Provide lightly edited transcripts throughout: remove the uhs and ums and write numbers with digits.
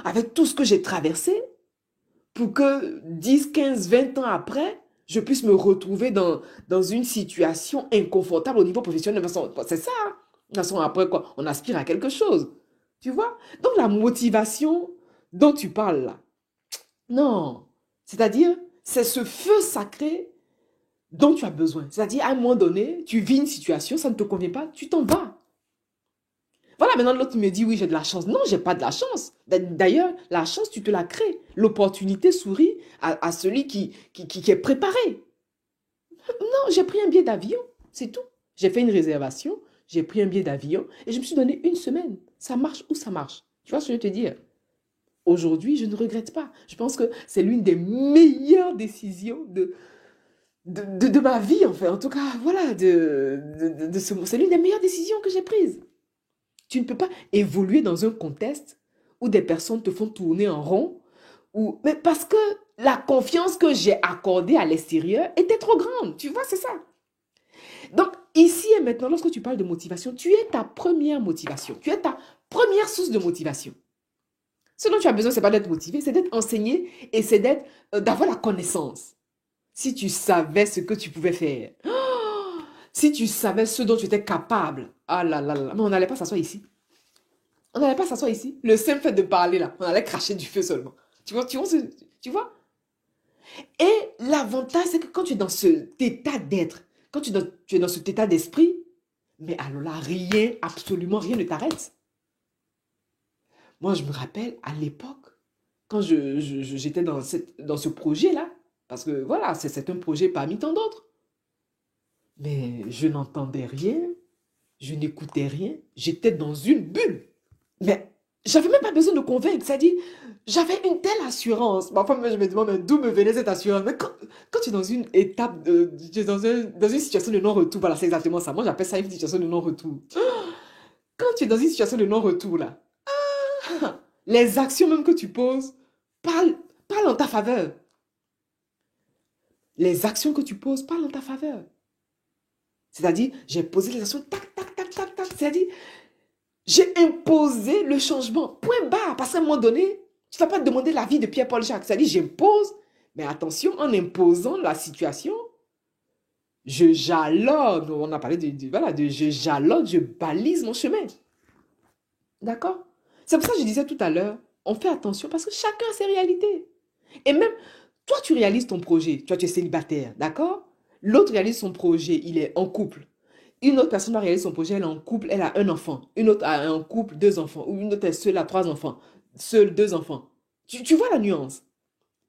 avec tout ce que j'ai traversé pour que 10, 15, 20 ans après, je puisse me retrouver dans une situation inconfortable au niveau professionnel. C'est ça, hein. De toute façon, après quoi, on aspire à quelque chose. Tu vois? Donc la motivation dont tu parles là, non. C'est-à-dire, c'est ce feu sacré dont tu as besoin. C'est-à-dire, à un moment donné, tu vis une situation, ça ne te convient pas, tu t'en vas. Voilà, maintenant l'autre me dit, oui, j'ai de la chance. Non, j'ai pas de la chance. D'ailleurs, la chance, tu te la crées. L'opportunité sourit à celui qui est préparé. Non, j'ai pris un billet d'avion, c'est tout. J'ai fait une réservation, j'ai pris un billet d'avion et je me suis donné une semaine. Ça marche ou ça marche. Tu vois ce que je veux te dire? Aujourd'hui, je ne regrette pas. Je pense que c'est l'une des meilleures décisions de ma vie, en fait. En tout cas, voilà, c'est l'une des meilleures décisions que j'ai prises. Tu ne peux pas évoluer dans un contexte où des personnes te font tourner en rond, mais parce que la confiance que j'ai accordée à l'extérieur était trop grande. Tu vois, c'est ça. Donc, ici et maintenant, lorsque tu parles de motivation, tu es ta première motivation. Tu es ta première source de motivation. Ce dont tu as besoin, ce n'est pas d'être motivé, c'est d'être enseigné et c'est d'avoir la connaissance. Si tu savais ce que tu pouvais faire, si tu savais ce dont tu étais capable, ah là là là, mais on n'allait pas s'asseoir ici. On n'allait pas s'asseoir ici. Le simple fait de parler là, on allait cracher du feu seulement. Tu vois? Et l'avantage, c'est que quand tu es dans cet état d'être, quand tu es dans cet état d'esprit, mais alors là, rien, absolument rien ne t'arrête. Moi, je me rappelle à l'époque, quand j'étais dans ce projet-là, parce que voilà, c'est un projet parmi tant d'autres, mais je n'entendais rien, je n'écoutais rien, j'étais dans une bulle. Mais j'avais même pas besoin de convaincre, c'est-à-dire, j'avais une telle assurance. Parfois, je me demande d'où me venait cette assurance. Mais quand tu es dans une étape, tu es dans une situation de non-retour, voilà, c'est exactement ça. Moi, j'appelle ça une situation de non-retour. Quand tu es dans une situation de non-retour, là, les actions même que tu poses parlent en ta faveur. Les actions que tu poses parlent en ta faveur. C'est-à-dire, j'ai posé les actions, tac, tac, tac, tac, tac. C'est-à-dire, j'ai imposé le changement. Point barre. Parce qu'à un moment donné, tu ne vas pas demander l'avis de Pierre-Paul Jacques. C'est-à-dire, j'impose. Mais attention, en imposant la situation, je jalonne. On a parlé voilà, je jalonne, je balise mon chemin. D'accord? C'est pour ça que je disais tout à l'heure, on fait attention parce que chacun a ses réalités. Et même, toi, tu réalises ton projet. Tu es célibataire. D'accord? L'autre réalise son projet. Il est en couple. Une autre personne a réalisé son projet, elle est en couple, elle a un enfant. Une autre a un couple, deux enfants. Ou une autre est seule, a trois enfants. Seule, deux enfants. Tu vois la nuance?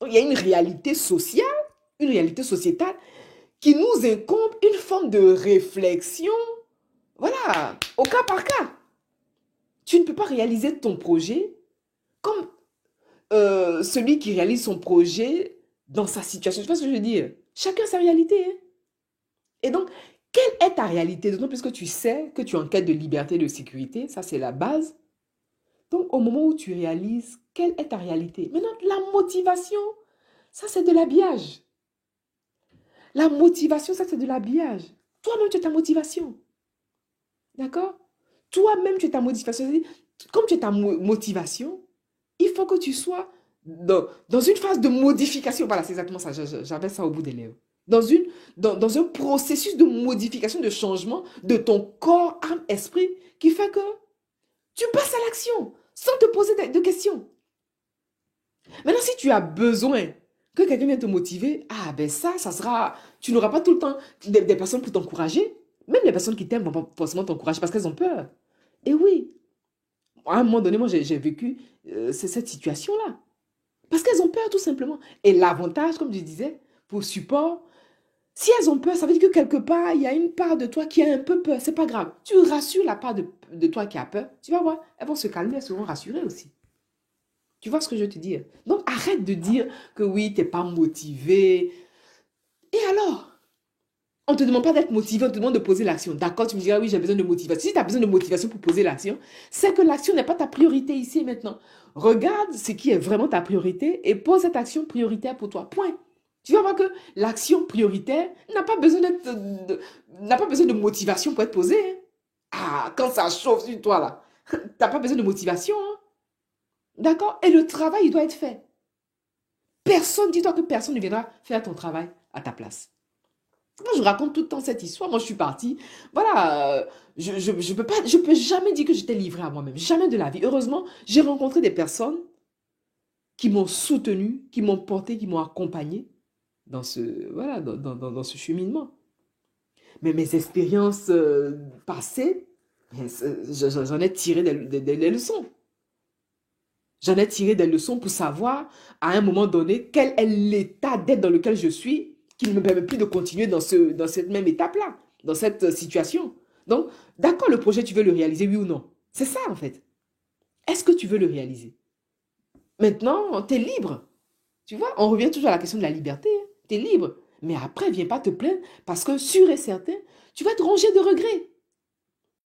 Il y a une réalité sociale, une réalité sociétale qui nous incombe une forme de réflexion. Voilà, au cas par cas. Tu ne peux pas réaliser ton projet comme celui qui réalise son projet dans sa situation. Tu vois ce que je veux dire? Chacun sa réalité, hein. Et donc, quelle est ta réalité? D'autant plus que tu sais que tu es en quête de liberté et de sécurité. Ça, c'est la base. Donc, au moment où tu réalises quelle est ta réalité. Maintenant, la motivation, ça, c'est de l'habillage. La motivation, ça, c'est de l'habillage. Toi-même, tu es ta motivation. D'accord? Toi-même, tu es ta motivation. Comme tu es ta motivation, il faut que tu sois dans une phase de modification. Voilà, c'est exactement ça. J'avais ça au bout des lèvres. Dans un processus de modification, de changement de ton corps, âme, esprit, qui fait que tu passes à l'action sans te poser de questions. Maintenant, si tu as besoin que quelqu'un vienne te motiver, ah ben ça sera... Tu n'auras pas tout le temps des personnes pour t'encourager. Même les personnes qui t'aiment vont pas forcément t'encourager parce qu'elles ont peur. Et oui, à un moment donné, moi, j'ai vécu cette situation-là. Parce qu'elles ont peur, tout simplement. Et l'avantage, comme je disais, pour support, si elles ont peur, ça veut dire que quelque part, il y a une part de toi qui a un peu peur. C'est pas grave. Tu rassures la part de toi qui a peur. Tu vas voir, elles vont se calmer, elles seront rassurées aussi. Tu vois ce que je veux te dire? Donc, arrête de dire que oui, tu n'es pas motivé. Et alors? On ne te demande pas d'être motivé, on te demande de poser l'action. D'accord, tu me diras, oui, j'ai besoin de motivation. Si tu as besoin de motivation pour poser l'action, c'est que l'action n'est pas ta priorité ici et maintenant. Regarde ce qui est vraiment ta priorité et pose cette action prioritaire pour toi. Point. Tu vas voir que l'action prioritaire n'a pas besoin n'a pas besoin de motivation pour être posée, hein. Ah, quand ça chauffe sur toi, là, tu n'as pas besoin de motivation, hein. D'accord? Et le travail, il doit être fait. Personne, dis-toi que personne ne viendra faire ton travail à ta place. Moi, je raconte tout le temps cette histoire. Moi, je suis partie. Voilà, je peux jamais dire que j'étais livrée à moi-même. Jamais de la vie. Heureusement, j'ai rencontré des personnes qui m'ont soutenu, qui m'ont porté, qui m'ont accompagné dans ce, voilà, dans ce cheminement. Mais mes expériences passées, j'en ai tiré des leçons. J'en ai tiré des leçons pour savoir, à un moment donné, quel est l'état d'être dans lequel je suis, qui ne me permet plus de continuer dans cette même étape-là, dans cette situation. Donc, d'accord, le projet, tu veux le réaliser, oui ou non? C'est ça, en fait. Est-ce que tu veux le réaliser? Maintenant, tu es libre. Tu vois, on revient toujours à la question de la liberté. Tu es libre. Mais après, viens pas te plaindre parce que, sûr et certain, tu vas te ronger de regrets.